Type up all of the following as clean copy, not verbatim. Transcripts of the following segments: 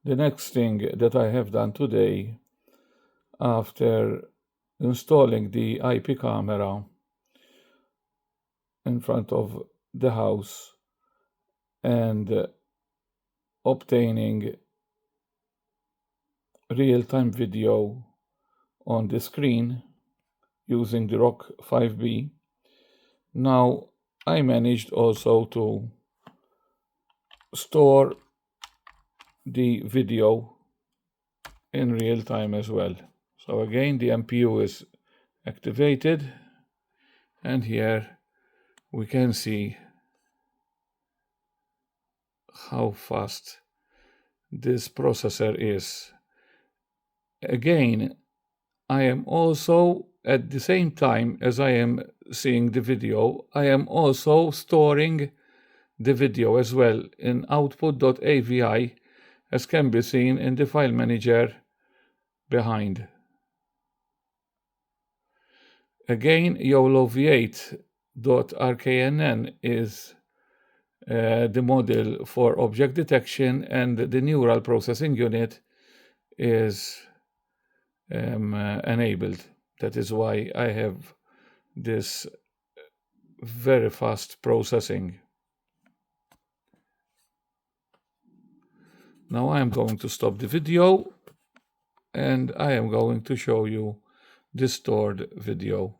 The next thing that I have done today, after installing the IP camera in front of the house and obtaining real-time video on the screen using the ROK 5B, now I managed also to store the video in real time as well. So again, the MPU is activated, and here we can see how fast this processor is. Again, I am also, at the same time as I am seeing the video, I am also storing the video as well in output.avi, as can be seen in the file manager behind. Again, YOLO v8.rknn is the model for object detection, and the neural processing unit is enabled. That is why I have this very fast processing. Now I am going to stop the video, and I am going to show you the stored video.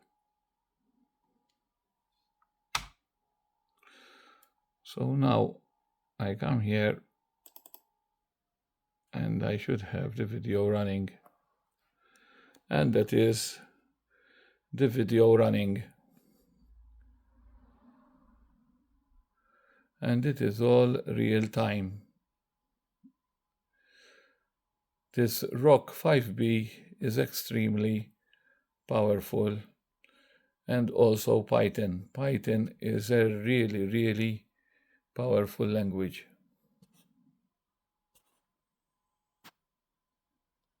So now I come here and I should have the video running, and that is the video running, and it is all real time. This ROK 5B is extremely powerful, and also Python. Python is a really, really powerful language.